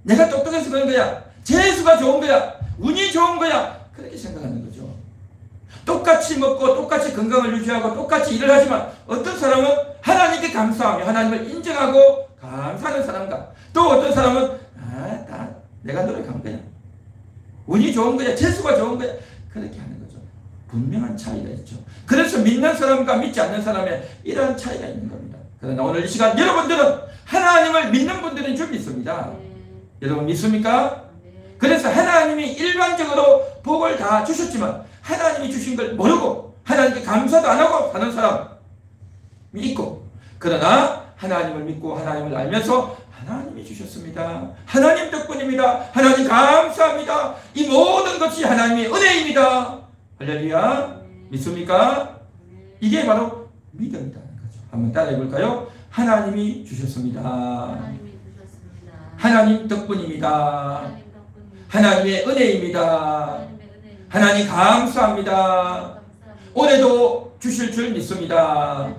내가 똑똑해서 그런 거야, 재수가 좋은 거야, 운이 좋은 거야, 그렇게 생각하는 거죠. 똑같이 먹고 똑같이 건강을 유지하고 똑같이 일을 하지만 어떤 사람은 하나님께 감사하며 하나님을 인정하고 감사하는 사람과 또 어떤 사람은 다 내가 노력한 거야, 운이 좋은 거야, 재수가 좋은 거야, 그렇게 하는 거죠. 분명한 차이가 있죠. 그래서 믿는 사람과 믿지 않는 사람의 이러한 차이가 있는 겁니다. 그러나 오늘 이 시간 여러분들은 하나님을 믿는 분들은 좀 믿습니다. 여러분 믿습니까? 그래서 하나님이 일반적으로 복을 다 주셨지만 하나님이 주신 걸 모르고 하나님께 감사도 안 하고 사는 사람이 있고, 그러나 하나님을 믿고 하나님을 알면서 하나님이 주셨습니다, 하나님 덕분입니다, 하나님 감사합니다, 이 모든 것이 하나님의 은혜입니다, 할렐루야. 믿습니까? 이게 바로 믿음이라는 거죠. 한번 따라해 볼까요? 하나님이 주셨습니다, 하나님 덕분입니다, 하나님의 은혜입니다, 하나님 감사합니다, 올해도 주실 줄 믿습니다,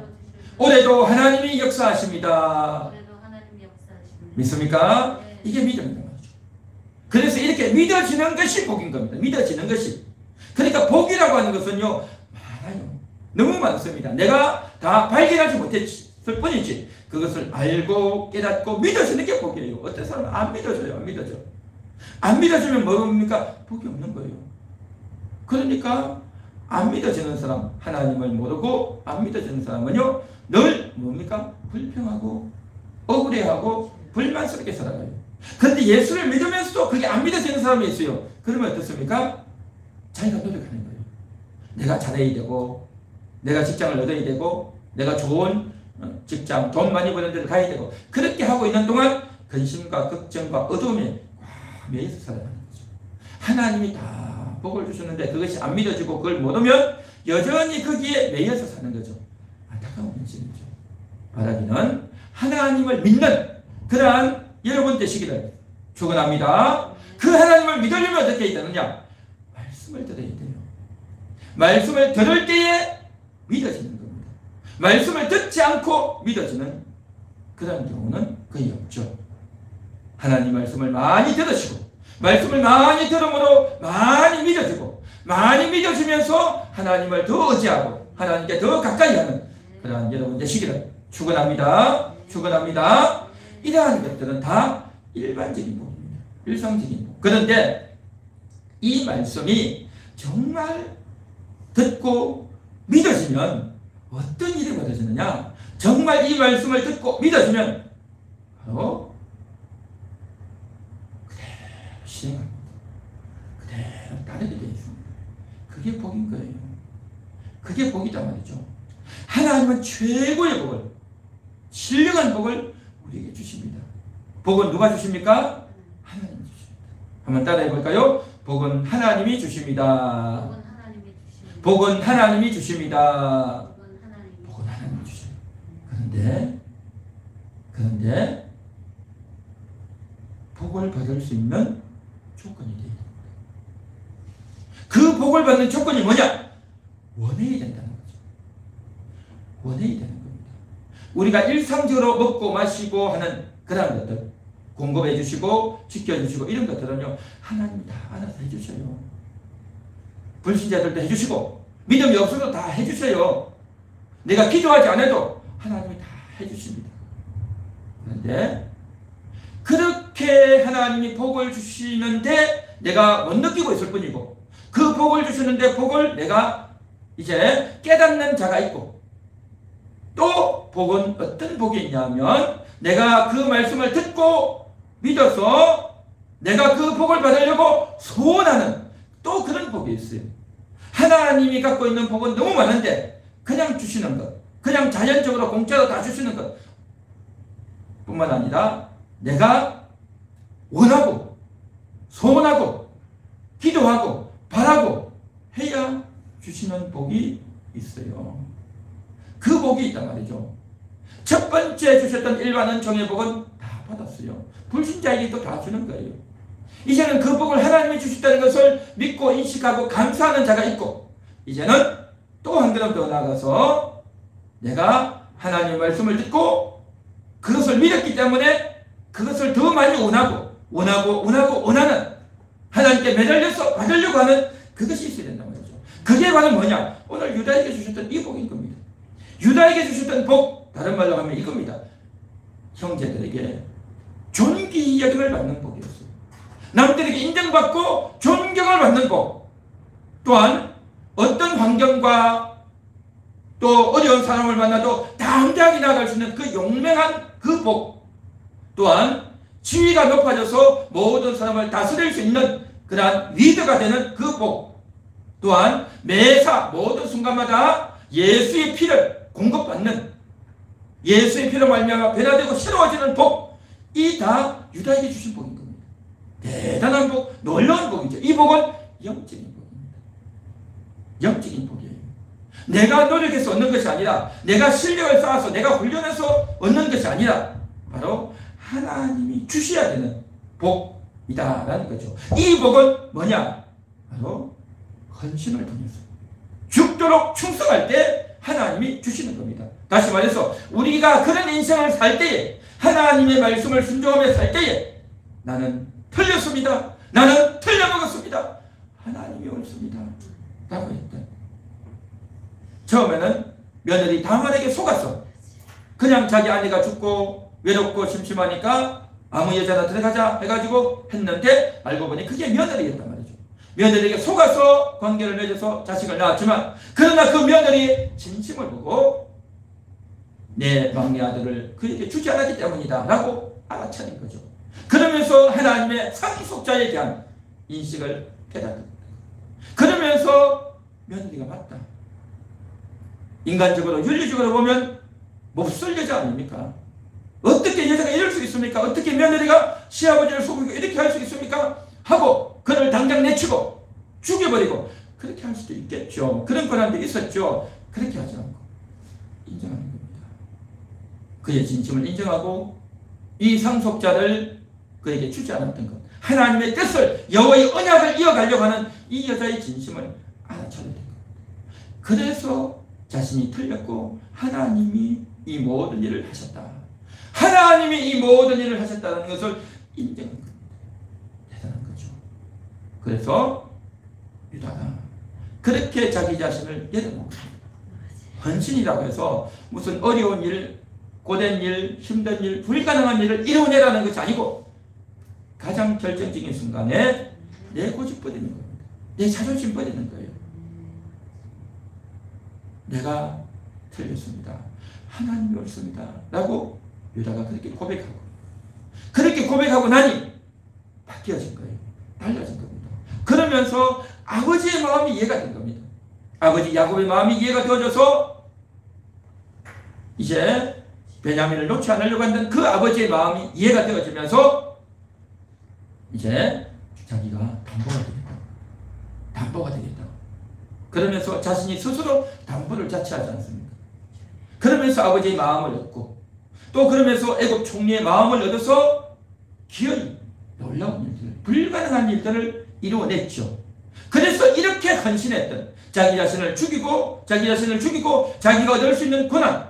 올해도 하나님이 역사하십니다. 올해도 하나님이 역사하십니다. 믿습니까? 네. 이게 믿음입니다. 그래서 이렇게 믿어지는 것이 복인 겁니다. 믿어지는 것이. 그러니까 복이라고 하는 것은요, 많아요. 너무 많습니다. 내가 다 발견하지 못했을 뿐이지 그것을 알고 깨닫고 믿어지는 게 복이에요. 어떤 사람은 안 믿어져요. 안 믿어져. 안 믿어지면 뭡니까? 복이 없는 거예요. 그러니까 안 믿어지는 사람, 하나님을 모르고 안 믿어지는 사람은요, 늘 뭡니까? 불평하고 억울해하고 불만스럽게 살아가요. 그런데 예수를 믿으면서도 그게 안 믿어지는 사람이 있어요. 그러면 어떻습니까? 자기가 노력하는 거예요. 내가 잘해야 되고, 내가 직장을 얻어야 되고, 내가 좋은 직장, 돈 많이 버는 데를 가야 되고, 그렇게 하고 있는 동안 근심과 걱정과 어둠에 매여서 살아가는 거죠. 하나님이 다 복을 주셨는데 그것이 안 믿어지고 그걸 못 오면 여전히 거기에 매여서 사는 거죠. 안타까운 현실이죠. 바라기는 하나님을 믿는 그러한 여러분 되시기를 축원합니다. 그 하나님을 믿으려면 어떻게 해야 되느냐? 말씀을 들어야 돼요. 말씀을 들을 때에 믿어지는 겁니다. 말씀을 듣지 않고 믿어지는 그런 경우는 거의 없죠. 하나님 말씀을 많이 들으시고 말씀을 많이 들음으로 많이 믿어지고 많이 믿어지면서 하나님을 더 의지하고 하나님께 더 가까이 하는 그러한 여러분 되시기를 축원합니다. 축원합니다. 이러한 것들은 다 일반적인 복입니다. 일상적인 복. 그런데 이 말씀이 정말 듣고 믿어지면 어떤 일이 벌어지느냐? 정말 이 말씀을 듣고 믿어지면 바로 그대로 시행합니다. 그대로 따르게 되어 있습니다. 그게 복인 거예요. 그게 복이다 말이죠. 하나님은 최고의 복을, 신령한 복을 우리에게 주십니다. 복은 누가 주십니까? 하나님이 주십니다. 한번 따라해 볼까요? 복은 하나님이 주십니다. 복은 하나님이 주십니다. 복은 하나님이 주십니다. 그런데 복을 받을 수 있는 조건이 되어야 됩니다. 그 복을 받는 조건이 뭐냐? 원해야 된다는 거죠. 원해야 되는 겁니다. 우리가 일상적으로 먹고 마시고 하는 그런 것들, 공급해 주시고 지켜주시고 이런 것들은요, 하나님이 다 알아서 해주셔요. 불신자들도 해주시고 믿음이 없어도 다 해주셔요. 내가 기도하지 않아도 하나님이 다 해주십니다. 그런데 그렇게 하나님이 복을 주시는데 내가 못 느끼고 있을 뿐이고, 그 복을 주시는데 복을 내가 이제 깨닫는 자가 있고, 또 복은 어떤 복이 있냐면 내가 그 말씀을 듣고 믿어서 내가 그 복을 받으려고 소원하는 또 그런 복이 있어요. 하나님이 갖고 있는 복은 너무 많은데 그냥 주시는 것, 그냥 자연적으로 공짜로 다 주시는 것 뿐만 아니라 내가 원하고 소원하고 기도하고 바라고 해야 주시는 복이 있어요. 그 복이 있단 말이죠. 첫 번째 주셨던 일반은 종의 복은 다 받았어요. 불신자에게도 다 주는 거예요. 이제는 그 복을 하나님이 주셨다는 것을 믿고 인식하고 감사하는 자가 있고, 이제는 또 한 걸음 더 나아가서 내가 하나님의 말씀을 듣고 그것을 믿었기 때문에 그것을 더 많이 원하는 하나님께 매달려서 받으려고 하는 그것이 있어야 된단 말이죠. 그게 바로 뭐냐? 오늘 유다에게 주셨던 이 복인 겁니다. 유다에게 주셨던 복, 다른 말로 하면 이겁니다. 형제들에게 존귀 여김을 받는 복이었어요. 남들에게 인정받고 존경을 받는 복, 또한 어떤 환경과 또 어려운 사람을 만나도 당당히 나아갈 수 있는 그 용맹한 그 복, 또한 지위가 높아져서 모든 사람을 다스릴 수 있는 그러한 리더가 되는 그 복, 또한 매사 모든 순간마다 예수의 피를 공급받는, 예수의 피로 말미암아 변화되고 새로워지는 복, 이 다 유다에게 주신 복인 겁니다. 대단한 복, 놀라운 복이죠. 이 복은 영적인 복입니다. 영적인 복이에요. 내가 노력해서 얻는 것이 아니라, 내가 실력을 쌓아서 내가 훈련해서 얻는 것이 아니라 바로 하나님이 주셔야 되는 복이다라는 거죠. 이 복은 뭐냐? 바로 헌신을 통해서 죽도록 충성할 때 하나님이 주시는 겁니다. 다시 말해서 우리가 그런 인생을 살 때에, 하나님의 말씀을 순종하며 살 때에 나는 틀렸습니다, 나는 틀려먹었습니다, 하나님이 옳습니다 라고 했다. 처음에는 며느리 다말에게 속았어. 그냥 자기 아내가 죽고 외롭고 심심하니까 아무 여자나 들어가자 해가지고 했는데 알고 보니 그게 며느리였단 말이죠. 며느리에게 속아서 관계를 맺어서 자식을 낳았지만, 그러나 그 며느리의 진심을 보고 내 막내 아들을 그에게 주지 않았기 때문이다 라고 알아차린 거죠. 그러면서 하나님의 상속자에 대한 인식을 깨닫는 거예요. 그러면서 며느리가 맞다, 인간적으로 윤리적으로 보면 몹쓸 여자 아닙니까? 어떻게 여자가 이럴 수 있습니까? 어떻게 며느리가 시아버지를 속이고 이렇게 할 수 있습니까? 하고 그를 당장 내치고 죽여버리고 그렇게 할 수도 있겠죠. 그런 권한도 있었죠. 그렇게 하지 않고 인정하는 겁니다. 그의 진심을 인정하고 이 상속자를 그에게 주지 않았던 것, 하나님의 뜻을, 여호와의 언약을 이어가려고 하는 이 여자의 진심을 알아차려야 된 겁니다. 그래서 자신이 틀렸고 하나님이 이 모든 일을 하셨다, 하나님이 이 모든 일을 하셨다는 것을 인정한 겁니다. 대단한 거죠. 그래서 유다가 그렇게 자기 자신을 내려놓습니다. 헌신이라고 해서 무슨 어려운 일, 고된 일, 힘든 일, 불가능한 일을 이뤄내라는 것이 아니고 가장 결정적인 순간에 내 고집 버리는 겁니다. 내 자존심 버리는 거예요. 내가 틀렸습니다, 하나님이 옳습니다 라고 유다가 그렇게 고백하고, 그렇게 고백하고 나니 바뀌어진 거예요. 달라진 겁니다. 그러면서 아버지의 마음이 이해가 된 겁니다. 아버지 야곱의 마음이 이해가 되어져서 이제 베냐민을 놓지 않으려고 했던 그 아버지의 마음이 이해가 되어지면서 이제 자기가 담보가 되겠다, 담보가 되겠다. 그러면서 자신이 스스로 담보를 자처하지 않습니까? 그러면서 아버지의 마음을 얻고, 또 그러면서 애굽 총리의 마음을 얻어서 기어이 놀라운 일들, 불가능한 일들을 이루어냈죠. 그래서 이렇게 헌신했던, 자기 자신을 죽이고 자기가 얻을 수 있는 권한,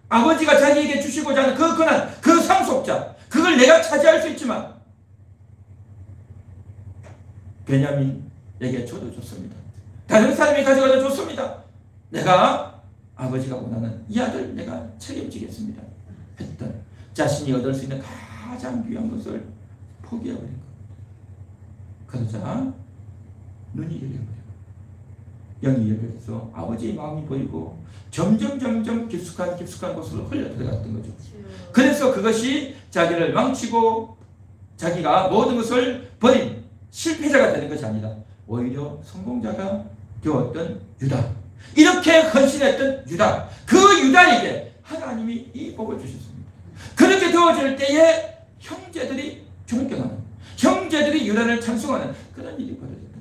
아버지가 자기에게 주시고자 하는 그 권한, 그 상속자, 그걸 내가 차지할 수 있지만 베냐민에게 저도 줬습니다, 다른 사람이 가져가도 좋습니다, 내가 아버지가 원하는 이 아들 내가 책임지겠습니다 했던, 자신이 얻을 수 있는 가장 귀한 것을 포기해버린 겁니다. 그러자 눈이 열려버려요. 영이 열려서 아버지의 마음이 보이고 점점 깊숙한 곳으로 흘러 들어갔던 거죠. 그래서 그것이 자기를 망치고 자기가 모든 것을 버린 실패자가 되는 것이 아니라 오히려 성공자가 되었던 유다, 이렇게 헌신했던 유다, 그 유다에게 하나님이 이 복을 주셨습니다. 그렇게 되어질 때에 형제들이 존경하는, 형제들이 유다를 찬송하는 그런 일이 벌어졌다.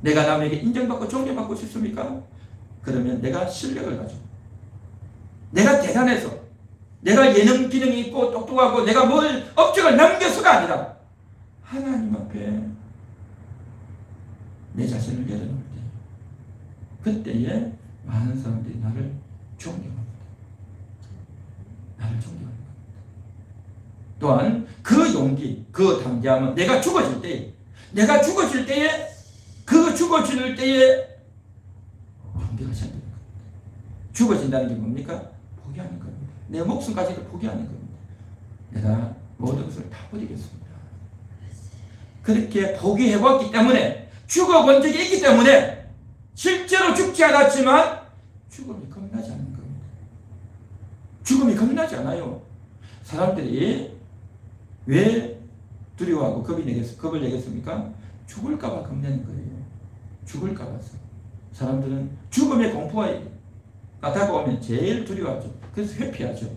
내가 남에게 인정받고 존경받고 싶습니까? 그러면 내가 실력을 가지고, 내가 대단해서, 내가 예능 기능이 있고 똑똑하고 내가 뭘 업적을 남겨서가 아니라 하나님 앞에 내 자신을 내려놓을 때, 그때에 많은 사람들이 나를 존경합니다. 나를 존경합니다. 또한 그 용기, 그 담대함은 내가 죽어질 때에, 그 죽어질 때에 용기가 생기는 겁니다. 죽어진다는 게 뭡니까? 포기하는 겁니다. 내 목숨까지도 포기하는 겁니다. 내가 모든 것을 다 버리겠습니다. 그렇게 포기해봤기 때문에, 죽어본 적이 있기 때문에, 실제로 죽지 않았지만 죽음이 겁나지 않는 겁니다. 죽음이 겁나지 않아요. 사람들이 왜 두려워하고 겁을 내겠습니까? 죽을까봐 겁내는 거예요. 죽을까봐서. 사람들은 죽음의 공포가 다가오면 제일 두려워하죠. 그래서 회피하죠.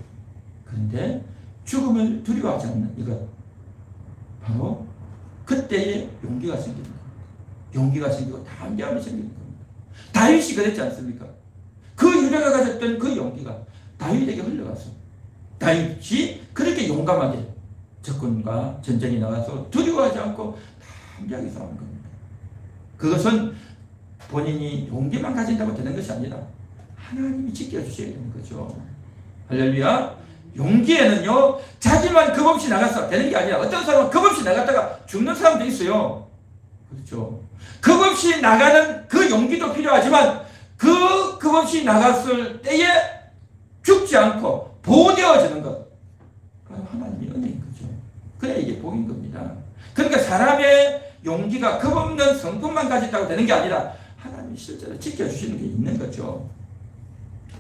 그런데 죽음을 두려워하지 않는 이것, 바로 그때의 용기가 생기는 겁니다. 용기가 생기고 담대함이 생기는 겁니다. 다윗이 그랬지 않습니까? 그 유다가 가졌던 그 용기가 다윗에게 흘러가서 다윗이 그렇게 용감하게 적군과 전쟁에 나가서 두려워하지 않고 담대하게 싸우는 겁니다. 그것은 본인이 용기만 가진다고 되는 것이 아니라 하나님이 지켜주셔야 되는 거죠. 할렐루야. 용기에는요, 자기만 겁없이 나가서 되는 게 아니라 어떤 사람은 겁없이 나갔다가 죽는 사람도 있어요. 그렇죠. 겁없이 나가는 그 용기도 필요하지만 그 겁없이 나갔을 때에 죽지 않고 보호되어지는 것, 바로 하나님의 은혜인 거죠. 그래 이게 복인 겁니다. 그러니까 사람의 용기가 겁없는 성품만 가졌다고 되는 게 아니라 하나님이 실제로 지켜주시는 게 있는 거죠.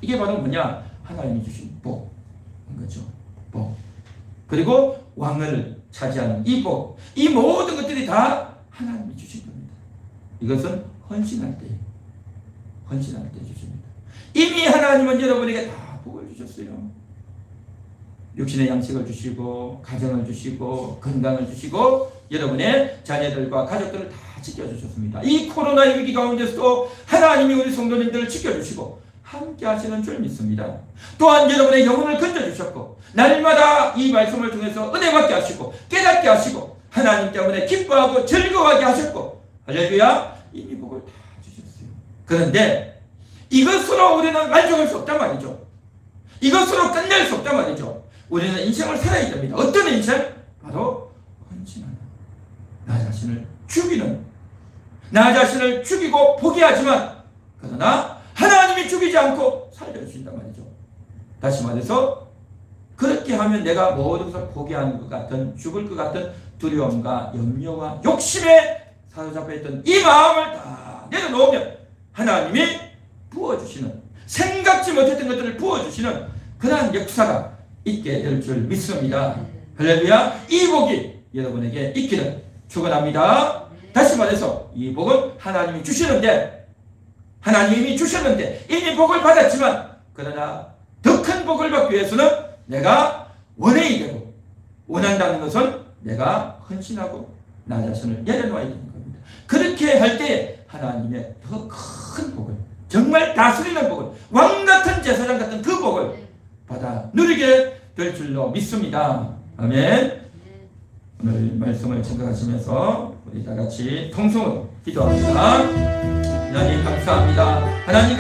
이게 바로 뭐냐? 하나님이 주신 복인 거죠. 복. 그리고 왕을 차지하는 이 복, 이 모든 것들이 다 하나님이 주신 겁니다. 이것은 헌신할 때 주십니다. 이미 하나님은 여러분에게 다 복을 주셨어요. 육신의 양식을 주시고 가정을 주시고 건강을 주시고 여러분의 자녀들과 가족들을 다 지켜주셨습니다. 이 코로나의 위기 가운데서도 하나님이 우리 성도님들을 지켜주시고 함께 하시는 줄 믿습니다. 또한 여러분의 영혼을 건져주셨고 날마다 이 말씀을 통해서 은혜 받게 하시고 깨닫게 하시고 하나님 때문에 기뻐하고 즐거워하게 하셨고 할렐루야, 이미 복을 다 주셨어요. 그런데 이것으로 우리는 만족할 수 없단 말이죠. 이것으로 끝낼 수 없단 말이죠. 우리는 인생을 살아야 됩니다. 어떤 인생? 바로 헌신하는, 나 자신을 죽이는, 나 자신을 죽이고 포기하지만 그러나 하나님이 죽이지 않고 살려주신단 말이죠. 다시 말해서 그렇게 하면 내가 모든 것을 포기하는 것 같은, 죽을 것 같은 두려움과 염려와 욕심에 사로잡혀 있던 이 마음을 다 내려놓으면 하나님이 부어주시는, 생각지 못했던 것들을 부어주시는 그러한 역사가 있게 될 줄 믿습니다. 할렐루야. 이 복이 여러분에게 있기를 축원합니다. 다시 말해서 이 복은 하나님이 주시는데, 하나님이 주셨는데 이미 복을 받았지만 그러나 더 큰 복을 받기 위해서는 내가 원해야 되고, 원한다는 것은 내가 헌신하고 나 자신을 내려놓아야 되는 겁니다. 그렇게 할 때 하나님의 더 큰 복을, 정말 다스리는 복을, 왕같은 제사장 같은 그 복을 받아 누리게 될 줄로 믿습니다. 아멘. 오늘 말씀을 생각하시면서 우리 다 같이 통성으로 기도합니다. 하나님 감사합니다. 하나님